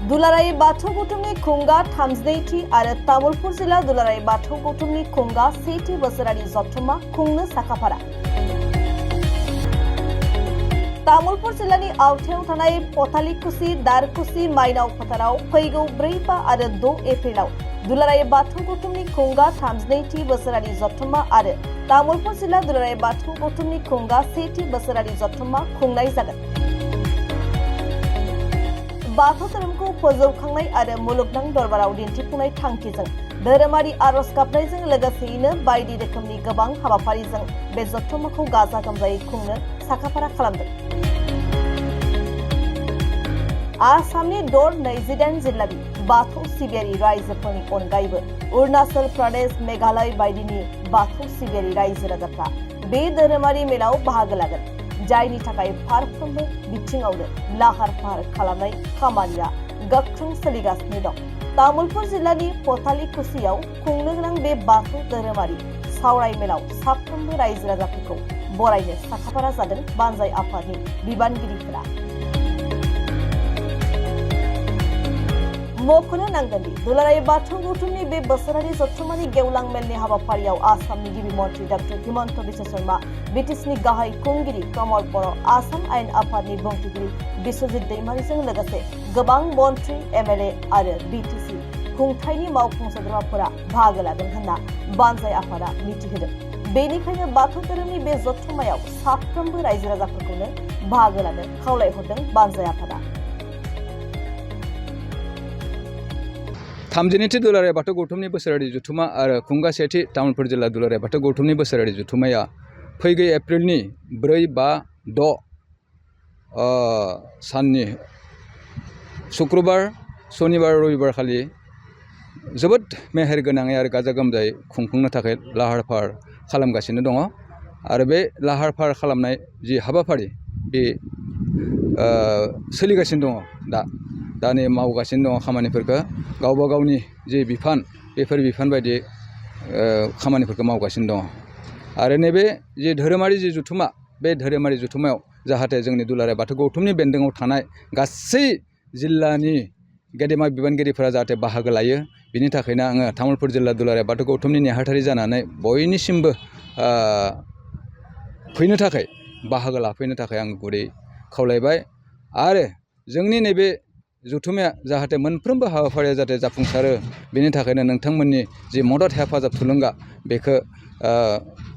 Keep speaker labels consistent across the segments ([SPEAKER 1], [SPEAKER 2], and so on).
[SPEAKER 1] दुलाराय बाथौ गौथुमनि खुंगा 32थि आरो तामुलपुर जिल्ला दुलाराय बाथौ गौथुमनि खुंगा 1थि बोसोरारि जथुम्मा खुंनो साखाफारा। तामुलपुर जिल्लानि आवथायाव थानाय पथालिकुसि दारकुसि माइनाव फोथाराव फैगौ 4, 5 आरो 6 एप्रिलाव दुलाराय बाथौ गौथुमनि खुंगा 32थि बोसोरारि जथुम्मा आरो तामुलपुर जिल्ला दुलाराय बाथौ गौथुमनि खुंगा 1थि बोसोरारि जथुम्मा खुंनाय जागोन। बाथौ धोरोमखौ फोजौखांनाय आरो मुलुगनां दरबाराव दिन्थिफुंनाय थांखिजों धोरोमारि आरज गाबनायजों लोगोसेयैनो बायदि रोखोमनि गोबां हाबाफारिजों बे जथुम्माखौ गाजा गोमजायै खुंनो साखाफारा खालामदों। आसामनि 28 जिल्लानि बाथौ सिबियारि रायजोफोरनि अनगायैबो अरुणाचल प्रदेश, मेघालय बायदिनि बाथौ सिबियारि रायजो राजाफ्रा बे धोरोमारि मेलाव बाहागो लागोन, जायनि थाखाय फारफ्रोमबो बिथिङावनो लाहार फाहार खालामनाय खामानिया गोख्रों सोलिगासिनो दं। तामुलपुर जिल्लानि पथालिकुसियाव खुंनो गोनां बे बाथौ धोरोमारि सावराय मेलाव साफ्रोमबो रायजो राजाफोरखौ बरायनो साखाफारा जादों बानजाय आफादनि बिबानगिरिफोरा। मख'नो नांगोन दि दुलाराय बाथौ गौथुमनि बे बोसोरारि जथुम्मानि गेवलां मेलनि हाबाफारियाव आसामनि गिबि मन्त्रि डॉ हिमन्त बिश्व शर्मा, बिटिसिनि गाहाय खुंगिरि प्रमद बर', आसाम आयेन आफादनि बुंथिगिरि बिश्वजित दैमारिजों लोगोसे गोबां मन्त्रि, एमएलए आरो बिटिसि खुंथायनि मावफुं सोद्रोमाफोरा बाहागो लागोन होनना बानजाय आफादा मिथिहोदों। बेनिखायनो बाथौ धोरोमनि बे जथुम्मायाव साफ्रोमबो रायजो राजाफोरखौनो बाहागो लानो खावलायहरदों बानजाय आफादा।
[SPEAKER 2] 32थि दुलाराय बाथौ गौथुमनि बोसोरारि जथुम्मा आरो खुंगा 1थि तामुलपुर जिल्ला दुलाराय बाथौ गौथुमनि बोसोरारि जथुम्माया फैगौ एप्रिलनि 4, 5, 6 साननि शुक्रबार, शनिबार, रबिबार खालि जोबोद मेहेर गोनाङै आरो गाजा गोमजायै खुंफुंनो थाखाय लाहार फाहार खालामगासिनो दङ। आरो बे लाहार फाहार खालामनाय जि हाबाफारि बे सोलिगासिनो दङ। दा नै मावगासिनो दङ खामानिफोरखौ गावबा गावनि जि बिफान, बेफोर बिफान बायदि खामानिफोरखौ मावगासिनो दङ। आरो नैबे जि धोरोमारि जि जथुम्मा, बे धोरोमारि जथुम्मायाव जाहाथे जोंनि दुलाराय बाथौ गौथुमनि बेन्दोङाव थानाय गासै जिल्लानि गेदेमा बिबानगिरिफोरा जाहाथे बाहागो लायो, बिनि थाखायनो आङो तामुलपुर जिल्ला दुलाराय बाथौ गौथुमनि नेहाथारि जानानै बयनिसिमबो फैनो थाखाय, बाहागो लाफैनो थाखाय आं गुरै खावलायबाय। आरो जोंनि नैबे जथुम्माया जाहाथे मोनफ्रोमबो हाबाफारिया जाहाथे जाफुंसारो, बेनि थाखायनो नोंथांमोननि जि मदद, हेफाजाब, थुलुंगा बेखौ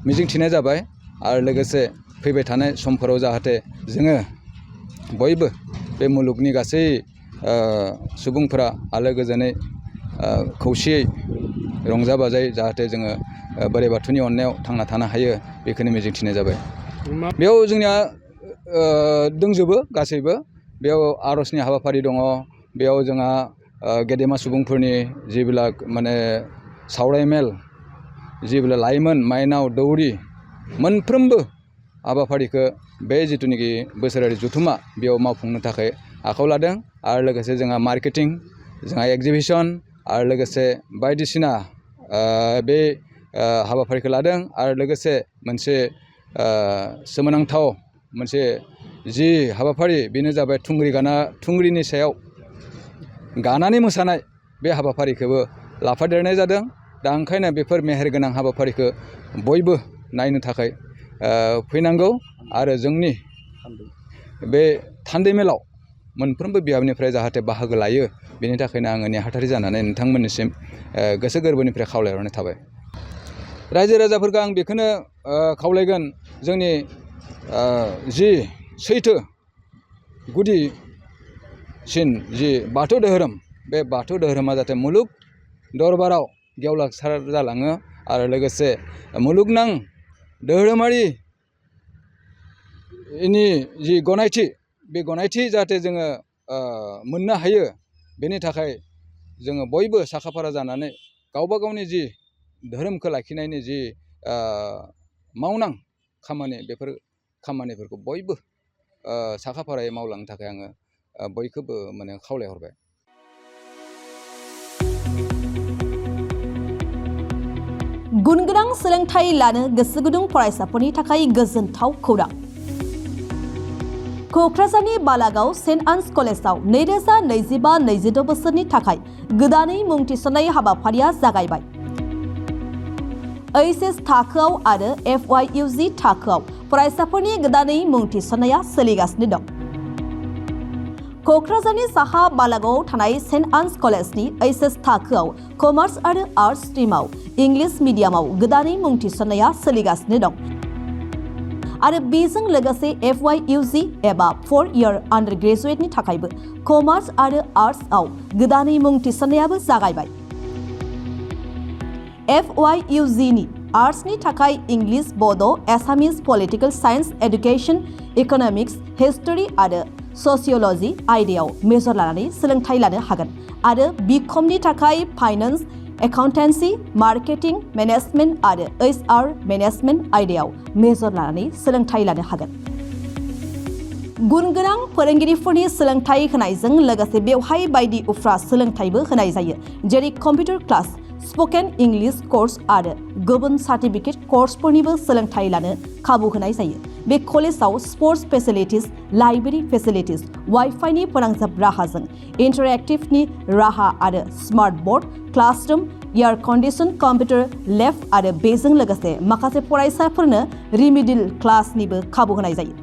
[SPEAKER 2] मिजिंथिनाय जाबाय। आरो लोगोसे फैबाय थानाय समफोराव जाहाथे जोङो बयबो बे मुलुगनि गासै सुबुंफोरा आलो गोजोनै खौसेयै रंजा बाजायै जाहाथे जोङो बोराइ बाथौनि अननायाव थांना थानो हायो, बेखौनो मिजिंथिनाय जाबाय। बेयाव जोंनिया दंजोबो गासैबो। बेयाव आर'जनि हाबाफारि दङ, बेयाव जोंहा गेदेमा सुबुंफोरनि जिবিলাক माने सावराय मेल, जिबिला लाइमोन, माइनाव, दौरि मोनफ्रोमबो हाबाफारिखौ बे जिथुनिखि बोसोरारि जथुम्मा बेयाव मावफुंनो थाखाय आखायाव लादों। आरो लोगोसे जोंहा मार्केटिं, जोंहा एग्जिबिसन आरो लोगोसे बायदिसिना बे हाबाफारिखौ लादों। आरो लोगोसे मोनसे सोमोनांथाव मोनसे जि हाबाफारि, बेनो जाबाय थुंग्रिनि सायाव गानानै मोसानाय, बे हाबाफारिखौबो लाफादेरनाय जादों। दा ओंखायनो बेफोर मेहेरगोनां हाबाफारिखौ बयबो नायनो थाखाय फैनांगौ। आरो जोंनि बे थान्दै मेलाव मोनफ्रोमबो बिहाबनिफ्राय जाहाथे बाहागो लायो, बेनि थाखायनो आङो नेहाथारि जानानै नोंथांमोननिसिम गोसो गोरबोनिफ्राय खावलायहरनाय थाबाय। रायजो राजाफोरखौ आं बेखौनो खावलायगोन, जोंनि जि सैथो गुदिसिन जि बाथौ धोरोम, बे बाथौ धोरोमा जाहाथे मुलुग दरबाराव गेवलांसार जालाङो। आरो लोगोसे मुलुगनां धोरोमारिनि जि गनायथि, बे गनायथि जाहाथे जोङो मोननो हायो, बेनि थाखाय जोङो बयबो साखाफारा जानानै गावबा गावनि जि धोरोमखौ लाखिनायनि जि मावनां खामानि, बेफोर खामानिफोरखौ बयबो साखाफारायै मावलांनो थाखाय आङो बयखौबो माने खावलायहरबाय।
[SPEAKER 1] गुनगोनां सोलोंथाइ लानो गोसो गुदुं फरायसाफोरनि थाखाय गोजोनथाव खौरां। क'क्राझारनि बालागाव सेन्ट आन्स कलेजाव 2025-26 बोसोरनि थाखाय गोदानै मुं थिसननाय हाबाफारिया जागायबाय। HS थाखोआव आरो FYUG थाखोआव फरायसाफोरनि गोदानै मुं थिसननाया सोलिगासिनो दं। क'क्राझारनि साहा बालागावआव थानाय सेन्ट आन्स कलेजनि HS थाखोआव कमार्स आरो आर्ट्स स्ट्रिमाव इंलिश मिडियामाव गोदानै मुं थिसननाया सोलिगासिनो दं। आरो बेजों लोगोसे FYUG एबा 4 इयार आन्डार ग्रेजुएटनि थाखायबो कमार्स आरो आर्ट्सआव गोदानै मुं थिसननायाबो जागायबाय। FYUG नि आर्ट्सनि थाखाय English, Bodo', Assamese, political science, education, economics, history आरो ससिय'ल'जि आयदायाव मेजर लानानै सोलोंथाइ लानो हागोन आरो BComनि थाखाय फाइनेन्स, एकाउन्टेन्सि, मार्केटिं, मेनेजमेन्ट आरो HR मेनेजमेन्ट आयदायाव मेजर लानानै सोलोंथाइ लानो हागोन। गुनगोनां फोरोंगिरिफोरनि सोलोंथाइ होनायजों लोगोसे बेवहाय बायदि उफ्रा सोलोंथाइबो होनाय जायो, जेरै computer class, spoken English course आरो गुबुन सार्टिफिकेट कर्सफोरनिबो सोलोंथाइ लानो खाबु होनाय जायो। बे कलेजाव स्पर्ट्स फेसिलिटिज, लाइब्रेरी फेसिलिटिज, वाइफाइनि फोनांजाब राहाजों इन्टारेक्टिभनि राहा आरो smart board, classroom, air condition computer lab आरो बेजों लोगोसे माखासे फरायसाफोरनो रिमिडियल क्लासनिबो खाबु होनाय जायो।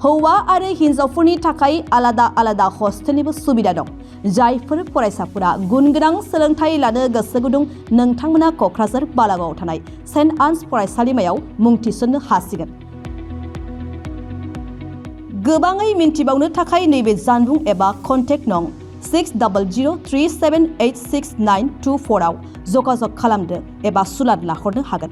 [SPEAKER 1] हौवा आरो हिन्जावफोरनि थाखाय आलादा आलादा हस्टेलनिबो सुबिदा दं। जायफोर फरायसाफोरा गुनगोनां सोलोंथाइ लानो गोसो गुदुं, नोंथांमोना क'क्राझार बालागावआव थानाय सेन्ट आन्स फरायसालिमायाव मुं थिसननो हासिगोन। गोबाङै मिन्थिबावनो थाखाय नैबे जानबुं एबा कन्टेक्ट नं 6003786924 आव जगाजग खालामदो एबा सुलाद लाहरनो हागोन।